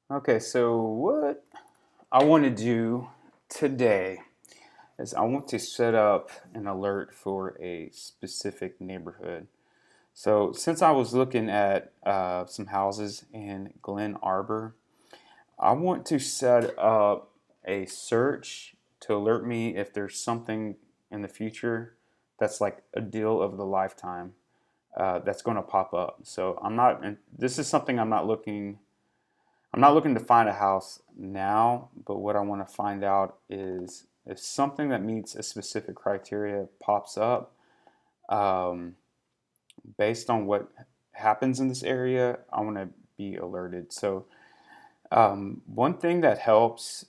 Okay, so what I want to do today is I want to set up an alert for a specific neighborhood. So since I was looking at some houses in Glen Arbor, I want to set up a search to alert me if there's something in the future that's like a deal of the lifetime that's going to pop up. So I'm not, and this is something I'm not looking to find a house now, but what I want to find out is if something that meets a specific criteria pops up, um, based on what happens in this area, I want to be alerted. So, one thing that helps,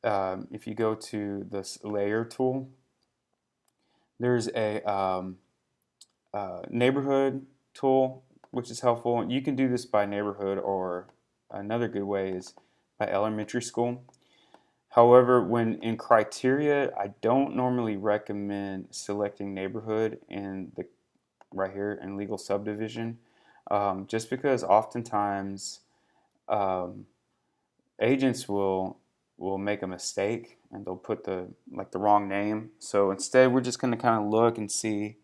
if you go to this layer tool, there's a neighborhood tool, which is helpful. You can do this by neighborhood, or another good way is by elementary school. However, when in criteria, I don't normally recommend selecting neighborhood in the right here in legal subdivision, just because oftentimes um, agents will make a mistake and they'll put the wrong name. So instead, we're just going to kind of look and see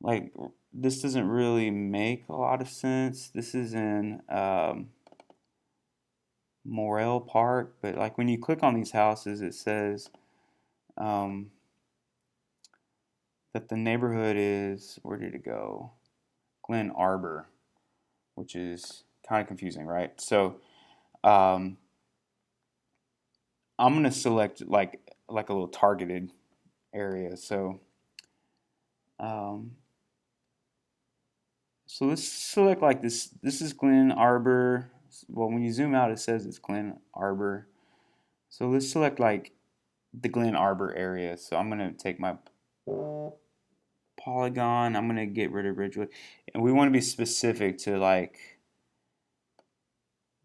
like this doesn't really make a lot of sense. This is in Morel Park, but like when you click on these houses, it says um, that the neighborhood is, where did it go? Glen Arbor, which is kind of confusing, right? So um, I'm gonna select like a little targeted area. Um, so let's select like this. This is Glen Arbor. Well, when you zoom out, it says it's Glen Arbor. So let's select like the Glen Arbor area. So I'm gonna take my polygon. I'm gonna get rid of Ridgewood, and we want to be specific to like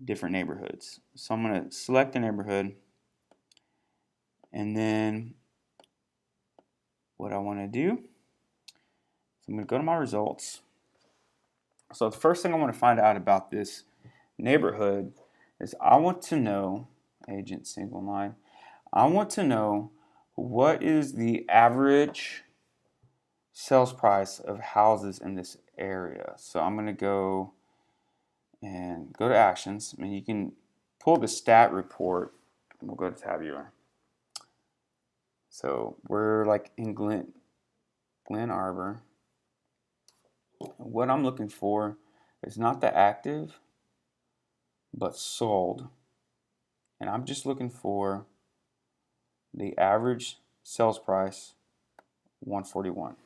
different neighborhoods. So I'm gonna select a neighborhood, and then what I want to do is I'm gonna go to my results. So the first thing I want to find out about this neighborhood is I want to know, agent single line, I want to know what is the average sales price of houses in this area. So I'm going to go to actions. I mean, you can pull the stat report. And we'll go to tabular. So we're like in Glen Arbor. What I'm looking for is not the active, but sold. And I'm just looking for the average sales price, 141.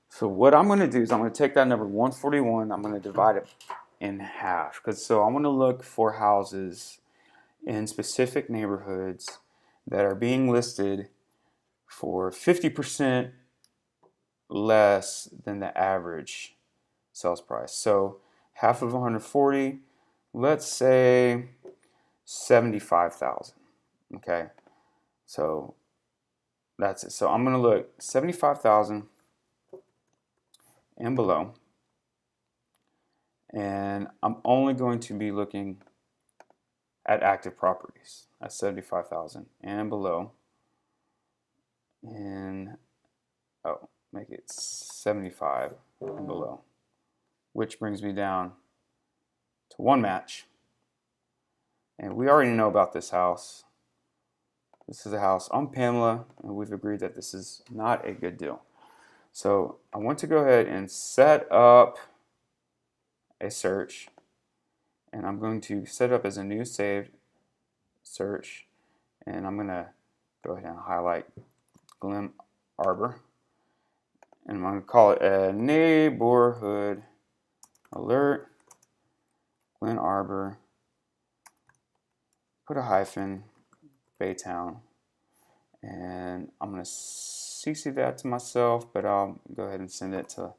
So what I'm going to do is I'm going to take that number 141, I'm going to divide it in half, because so I'm going to look for houses in specific neighborhoods that are being listed for 50% less than the average sales price. So half of 140, let's say 75,000. Okay, so that's it. So I'm going to look 75,000 and below, and I'm only going to be looking at active properties at 75,000 and below, and make it 75 and below, which brings me down to one match. And we already know about this house. This is a house on Pamela, and we've agreed that this is not a good deal. So I want to go ahead and set up a search, and I'm going to set up as a new saved search, and I'm going to go ahead and highlight Glen Arbor, and I'm going to call it a neighborhood alert, Glen Arbor, put a hyphen, Baytown, and I'm going to CC that to myself, but I'll go ahead and send it to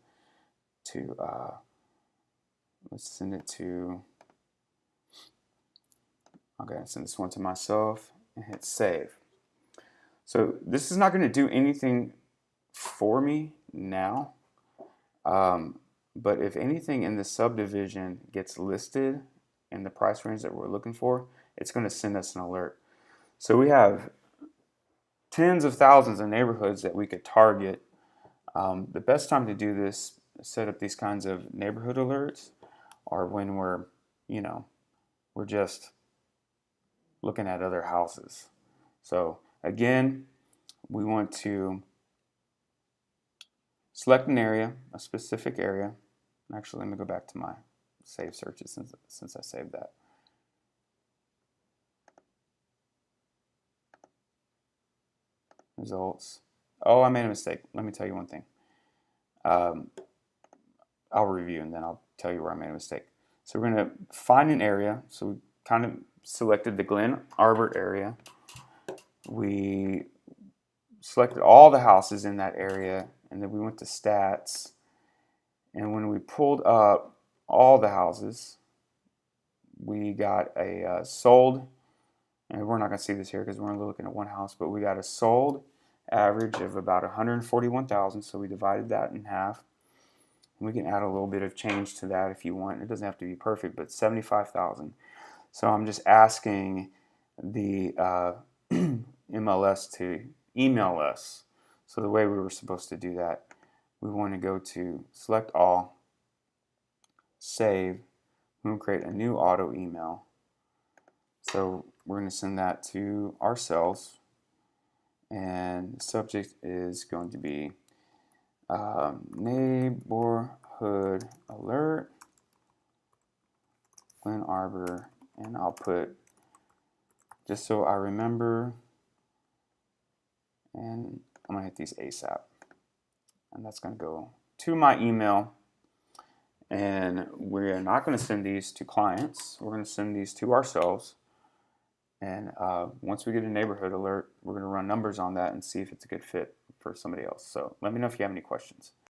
let's send it to, okay, send this one to myself and hit save. So this is not going to do anything for me now, but if anything in the subdivision gets listed in the price range that we're looking for, it's going to send us an alert. So we have tens of thousands of neighborhoods that we could target. The best time to do this, set up these kinds of neighborhood alerts, are when we're just looking at other houses. So again, we want to select an area, a specific area. Actually, let me go back to my save searches since I saved that. Results. Oh, I made a mistake. Let me tell you one thing. I'll review and then I'll tell you where I made a mistake. So we're going to find an area. So we kind of selected the Glen Arbor area. We selected all the houses in that area, and then we went to stats. And when we pulled up all the houses, we got a sold, and we're not going to see this here because we're only looking at one house, but we got a sold average of about 141,000. So we divided that in half. And we can add a little bit of change to that if you want. It doesn't have to be perfect, but 75,000. So I'm just asking the MLS to email us. So the way we were supposed to do that, we want to go to select all, save, we'll create a new auto email. So we're going to send that to ourselves, and the subject is going to be neighborhood alert, Glen Arbor, and I'll put, just so I remember, and I'm going to hit these ASAP. And that's going to go to my email. And we're not going to send these to clients. We're going to send these to ourselves. And once we get a neighborhood alert, we're going to run numbers on that and see if it's a good fit for somebody else. So let me know if you have any questions.